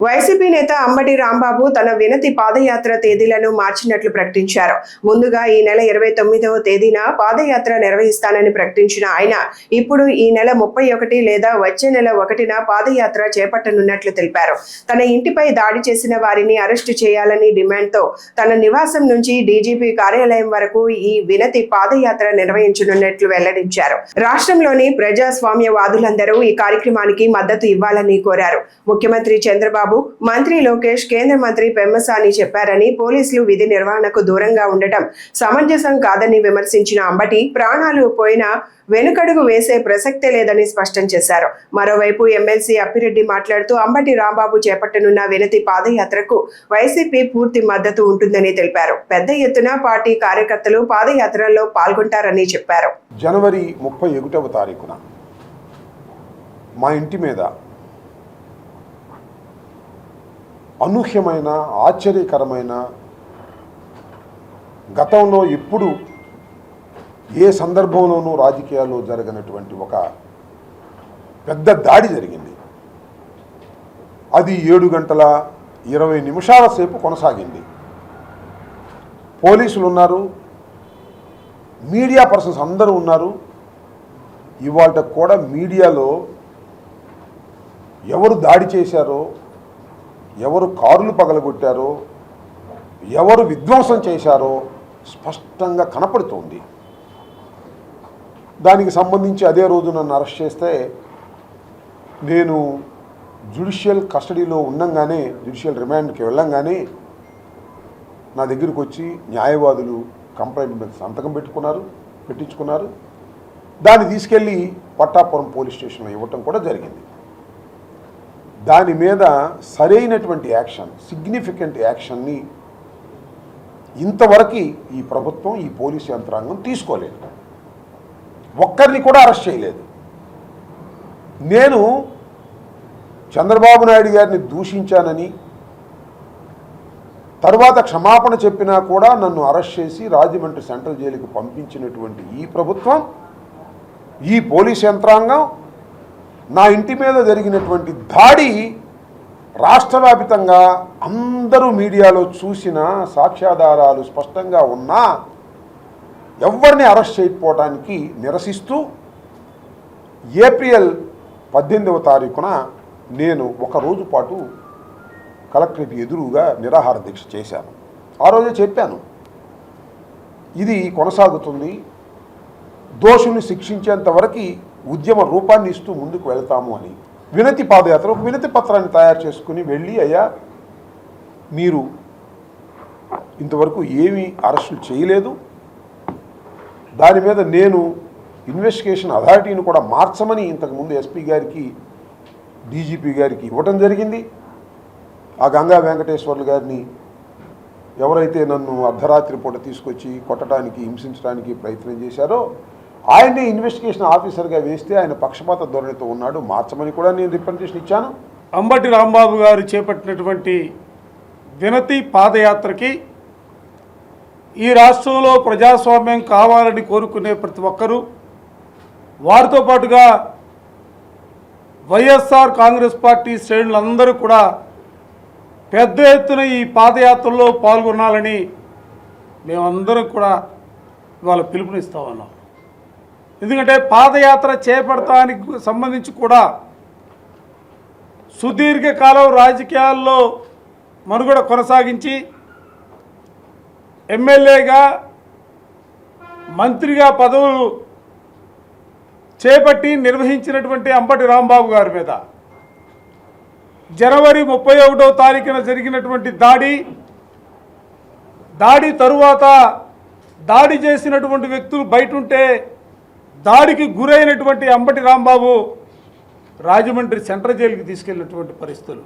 YCP నేత అంబటి రాంబాబు తన వినతి పాదయాత్ర తేదీలను మార్చినట్లు ప్రకటించారు. ముందుగా ఈ నెల 29వ తేదీన పాదయాత్ర నిర్వహిస్తానని ప్రకటించిన ఆయన ఇప్పుడు ఈ నెల 31 లేదా వచ్చే నెల 1న పాదయాత్ర చేపట్టనున్నట్లు తెలిపారు. తన ఇంటిపై దాడి చేసిన వారిని అరెస్టు చేయాలని డిమాండ్తో తన నివాసం నుంచి డీజీపీ కార్యాలయం వరకు ఈ వినతి పాదయాత్ర నిర్వహించనున్నట్లు వెల్లడించారు. రాష్ట్రంలోని ప్రజాస్వామ్యవాదులందరూ ఈ కార్యక్రమానికి మద్దతు ఇవ్వాలని కోరారు. ముఖ్యమంత్రి చంద్రబాబు, మంత్రి లోకేష్, కేంద్ర మంత్రి పెమ్మసాని చెప్పారని, పోలీసులు విధి నిర్వహణకు దూరంగా ఉండటం సమంజసం కాదని విమర్శించిన అంబటి ప్రాణాలు పోయినా వెనుకడుగు వేసే ప్రసక్తే లేదని స్పష్టం చేశారు. మరోవైపు ఎమ్మెల్సీ అప్పిరెడ్డి మాట్లాడుతూ అంబటి రాంబాబు చేపట్టనున్న వినతి పాదయాత్రకు వైసీపీ పూర్తి మద్దతు ఉంటుందని తెలిపారు. పెద్ద ఎత్తున పార్టీ కార్యకర్తలు పాదయాత్రలో పాల్గొంటారని చెప్పారు. జనవరి 31వ తారీఖున మా ఇంటి మీద అనూహ్యమైన, ఆశ్చర్యకరమైన, గతంలో ఎప్పుడు ఏ సందర్భంలోనూ రాజకీయాల్లో జరగనటువంటి ఒక పెద్ద దాడి జరిగింది. అది 7 గంటల 20 నిమిషాల సేపు కొనసాగింది. పోలీసులు ఉన్నారు, మీడియా పర్సన్స్ అందరూ ఉన్నారు. ఇవాళ కూడా మీడియాలో ఎవరు దాడి చేశారో, ఎవరు కారులు పగలగొట్టారో, ఎవరు విధ్వంసం చేశారో స్పష్టంగా కనపడుతోంది. దానికి సంబంధించి అదే రోజు నన్ను అరెస్ట్ చేస్తే నేను జ్యుడిషియల్ కస్టడీలో ఉండంగానే, జ్యుడిషియల్ రిమాండ్కి వెళ్ళంగానే నా దగ్గరికి వచ్చి న్యాయవాదులు కంప్లైంట్ మీద సంతకం పెట్టించుకున్నారు. దాన్ని తీసుకెళ్ళి పట్టాపురం పోలీస్ స్టేషన్లో ఇవ్వటం కూడా జరిగింది. దాని మీద సరైనటువంటి యాక్షన్, సిగ్నిఫికెంట్ యాక్షన్ని ఇంతవరకు ఈ ప్రభుత్వం, ఈ పోలీసు యంత్రాంగం తీసుకోలేదు. ఒక్కరిని కూడా అరెస్ట్ చేయలేదు. నేను చంద్రబాబు నాయుడు గారిని దూషించానని తర్వాత క్షమాపణ చెప్పినా కూడా నన్ను అరెస్ట్ చేసి రాజమండ్రి సెంట్రల్ జైలుకు పంపించినటువంటి ఈ ప్రభుత్వం, ఈ పోలీస్ యంత్రాంగం నా ఇంటి మీద జరిగినటువంటి దాడి రాష్ట్ర వ్యాప్తంగా అందరూ మీడియాలో చూసిన సాక్ష్యాధారాలు స్పష్టంగా ఉన్నా ఎవరిని అరెస్ట్ చేయకపోవడానికి నిరసిస్తూ ఏప్రిల్ 18వ తారీఖున నేను ఒక రోజు పాటు కలెక్టరేట్ ఎదురుగా నిరాహార దీక్ష చేశాను. ఆ రోజే చెప్పాను, ఇది కొనసాగుతుంది, దోషుల్ని శిక్షించేంత వరకు ఉద్యమ రూపాన్ని ఇస్తూ ముందుకు వెళ్తాము అని. వినతి పాదయాత్ర, ఒక వినతి పత్రాన్ని తయారు చేసుకుని వెళ్ళి, అయ్యా మీరు ఇంతవరకు ఏమీ అరెస్టులు చేయలేదు, దాని మీద నేను ఇన్వెస్టిగేషన్ అథారిటీని కూడా మార్చమని ఇంతకుముందు ఎస్పీ గారికి, డీజీపీ గారికి ఇవ్వటం జరిగింది. ఆ గంగా వెంకటేశ్వర్లు గారిని ఎవరైతే నన్ను అర్ధరాత్రి పూట తీసుకొచ్చి కొట్టడానికి, హింసించడానికి ప్రయత్నం చేశారో ఆయన్ని ఇన్వెస్టిగేషన్ ఆఫీసర్గా వేస్తే ఆయన పక్షపాత ధోరణితో ఉన్నాడు, మార్చమని కూడా నేను రిప్రజెంటేషన్ ఇచ్చాను. అంబటి రాంబాబు గారు చేపట్టినటువంటి వినతి పాదయాత్రకి ఈ రాష్ట్రంలో ప్రజాస్వామ్యం కావాలని కోరుకునే ప్రతి ఒక్కరూ, వారితో పాటుగా వైఎస్ఆర్ కాంగ్రెస్ పార్టీ శ్రేణులందరూ కూడా పెద్ద ఎత్తున ఈ పాదయాత్రలో పాల్గొనాలని మేమందరం కూడా ఇవాళ పిలుపునిస్తా ఉన్నాం. ఎందుకంటే పాదయాత్ర చేపడటానికి సంబంధించి కూడా సుదీర్ఘకాలం రాజకీయాల్లో మనుగడ కొనసాగించి ఎమ్మెల్యేగా, మంత్రిగా పదవులు చేపట్టి నిర్వహించినటువంటి అంబటి రాంబాబు గారి మీద జనవరి 31వ తారీఖున జరిగినటువంటి దాడి తరువాత దాడి చేసినటువంటి వ్యక్తులు బయట ఉంటే దాడికి గురైనటువంటి అంబటి రాంబాబు రాజమండ్రి సెంట్రల్ జైలుకి తీసుకెళ్ళినటువంటి పరిస్థితులు.